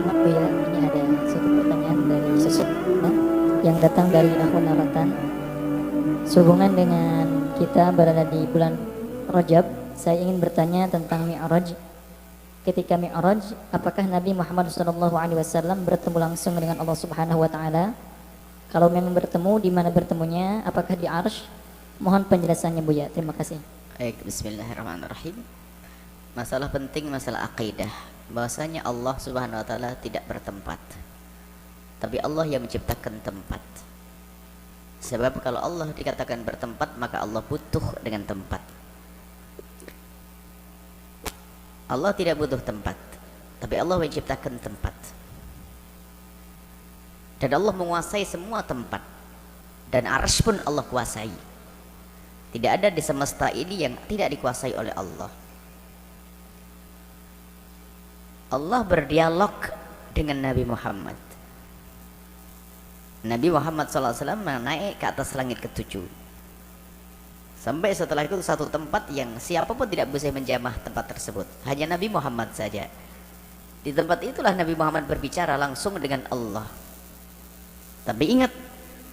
Oh ya, ini ada satu pertanyaan dari seseorang yang datang dari akun Naratan. Sehubungan dengan kita berada di bulan Rajab, saya ingin bertanya tentang Mi'raj. Ketika Mi'raj, apakah Nabi Muhammad SAW bertemu langsung dengan Allah Subhanahu wa taala? Kalau memang bertemu, di mana bertemunya? Apakah di Arsy? Mohon penjelasannya Buya. Terima kasih. Baik, bismillahirrahmanirrahim. Masalah penting, masalah akidah, bahwasanya Allah Subhanahu wa taala tidak bertempat, tapi Allah yang menciptakan tempat. Sebab kalau Allah dikatakan bertempat, maka Allah butuh dengan tempat. Allah tidak butuh tempat, tapi Allah menciptakan tempat. Dan Allah menguasai semua tempat. Dan Arsy pun Allah kuasai. Tidak ada di semesta ini yang tidak dikuasai oleh Allah. Allah berdialog dengan Nabi Muhammad. Nabi Muhammad SAW naik ke atas langit ketujuh. Sampai setelah itu satu tempat yang siapapun tidak bisa menjamah tempat tersebut, hanya Nabi Muhammad saja. Di tempat itulah Nabi Muhammad berbicara langsung dengan Allah. Tapi ingat,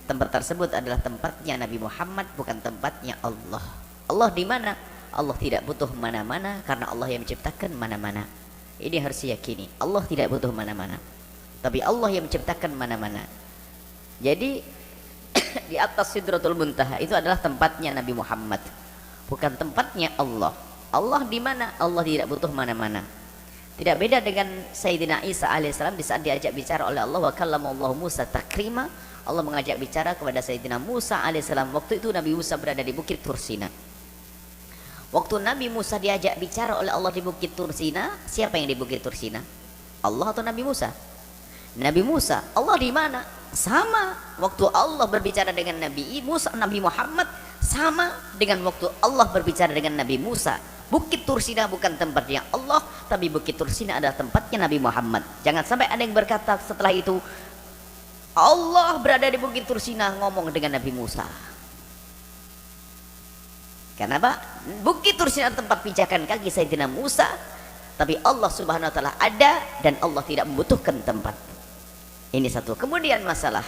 tempat tersebut adalah tempatnya Nabi Muhammad, bukan tempatnya Allah. Allah di mana? Allah tidak butuh mana-mana, karena Allah yang menciptakan mana-mana. Ini harus diyakini. Allah tidak butuh mana-mana, tapi Allah yang menciptakan mana-mana. Jadi di atas Sidratul Muntaha itu adalah tempatnya Nabi Muhammad, bukan tempatnya Allah. Allah di mana? Allah tidak butuh mana-mana. Tidak beda dengan Sayyidina Isa alaihissalam di saat diajak bicara oleh Allah, wa kallamallahu Musa takrima. Allah mengajak bicara kepada Sayyidina Musa alaihissalam. Waktu itu Nabi Musa berada di Bukit Tursina. Waktu Nabi Musa diajak bicara oleh Allah di Bukit Tursina, siapa yang di Bukit Tursina? Allah atau Nabi Musa? Nabi Musa. Allah di mana? Sama. Waktu Allah berbicara dengan Nabi Musa, Nabi Muhammad, sama dengan waktu Allah berbicara dengan Nabi Musa. Bukit Tursina bukan tempatnya Allah, tapi Bukit Tursina adalah tempatnya Nabi Muhammad. Jangan sampai ada yang berkata setelah itu Allah berada di Bukit Tursina ngomong dengan Nabi Musa. Kenapa? Bukit Tursina tempat pijakan kaki Sayyidina Musa, tapi Allah Subhanahu wa taala ada dan Allah tidak membutuhkan tempat. Ini satu. Kemudian masalah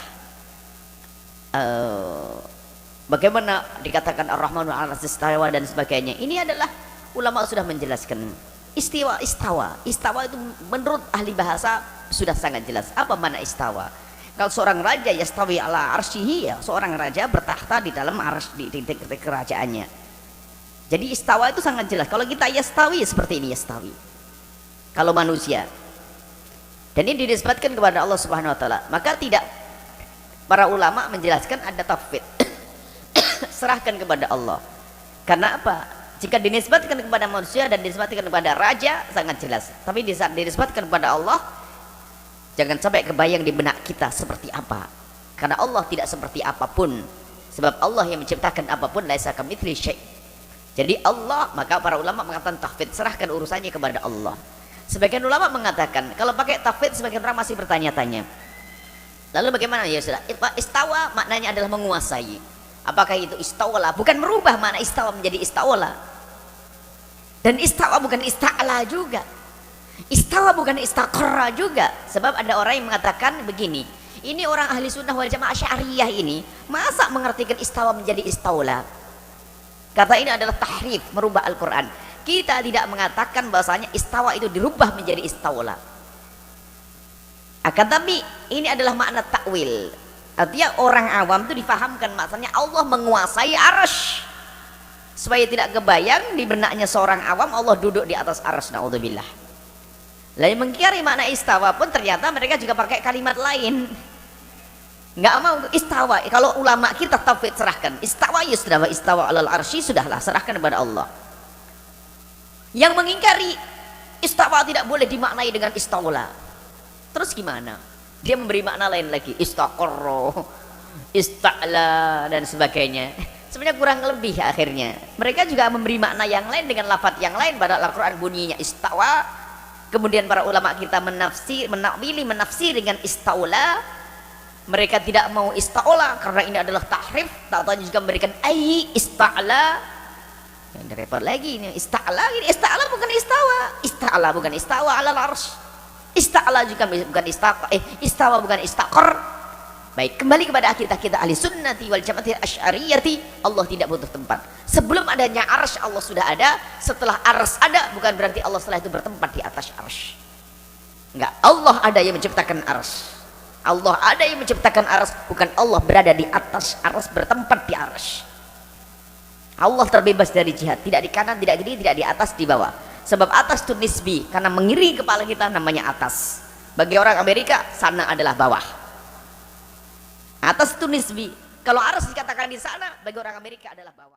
bagaimana dikatakan Ar-Rahmanu 'alas istawa dan sebagainya. Ini adalah ulama sudah menjelaskan. Istiwa itu menurut ahli bahasa sudah sangat jelas. Apa makna istawa? Kalau seorang raja yastawi ala arsyihi, ya, seorang raja bertahta di dalam arsy, di kerajaannya. Jadi istawa itu sangat jelas. Kalau kita yastawi seperti ini yastawi. Kalau manusia. Dan ini dinisbatkan kepada Allah Subhanahu wa taala. Maka tidak, para ulama menjelaskan ada tafwid. Serahkan kepada Allah. Karena apa? Jika dinisbatkan kepada manusia dan dinisbatkan kepada raja sangat jelas. Tapi di saat dinisbatkan kepada Allah, jangan sampai kebayang di benak kita seperti apa. Karena Allah tidak seperti apapun. Sebab Allah yang menciptakan apapun, laisa kamitslihi syai'. Jadi Allah, maka para ulama mengatakan tafwid, serahkan urusannya kepada Allah. Sebagian ulama mengatakan kalau pakai tafwid, sebagian orang masih bertanya-tanya. Lalu bagaimana ya sudah? Istawa maknanya adalah menguasai. Apakah itu istawala? Bukan merubah makna istawa menjadi istawala. Dan istawa bukan ista'ala juga. Istawa bukan istaqarra juga. Sebab ada orang yang mengatakan begini, ini orang ahli sunnah wal jamaah syariah ini masa mengartikan istawa menjadi istawala? Kata ini adalah tahrif, merubah Al-Quran. Kita tidak mengatakan bahasanya istawa itu dirubah menjadi istawala. Akan tapi ini adalah makna takwil. Artinya orang awam itu difahamkan maksudnya Allah menguasai arsy. Supaya tidak kebayang di benaknya seorang awam Allah duduk di atas arsy, naudzubillah. Lalu mengkiri makna istawa pun ternyata mereka juga pakai kalimat lain. Nggak mau istawa. Kalau ulama kita tafwid serahkan istawa, yusdawa istawa alal arsy, sudahlah serahkan kepada Allah. Yang mengingkari istawa tidak boleh dimaknai dengan istawla, terus gimana? Dia memberi makna lain lagi, istaqarra, ista'la dan sebagainya. Sebenarnya kurang lebih akhirnya mereka juga memberi makna yang lain dengan lafaz yang lain. Pada Al-Quran bunyinya istawa, kemudian para ulama kita menafsir dengan istawla. Mereka tidak mau ista'la karena ini adalah tahrif. Tak tahu juga memberikan ista'la. Yang repot lagi ini ista'la, ini ista'la bukan istawa. Ista'la bukan istawa ala arsy. Ista'ala juga bukan istawa bukan istaqar. Baik, kembali kepada akidah kita ahli sunnati wal jamaati asy'ariyati, Allah tidak butuh tempat. Sebelum adanya arsy Allah sudah ada, setelah arsy ada bukan berarti Allah setelah itu bertempat di atas arsy. Enggak, Allah ada yang menciptakan arsy. Allah ada yang menciptakan arsy, bukan Allah berada di atas arsy bertempat di arsy. Allah terbebas dari jihad, tidak di kanan, tidak di kiri, tidak di atas, di bawah. Sebab atas itu nisbi, karena mengiringi kepala kita namanya atas. Bagi orang Amerika, sana adalah bawah. Atas itu nisbi. Kalau arsy dikatakan di sana, bagi orang Amerika adalah bawah.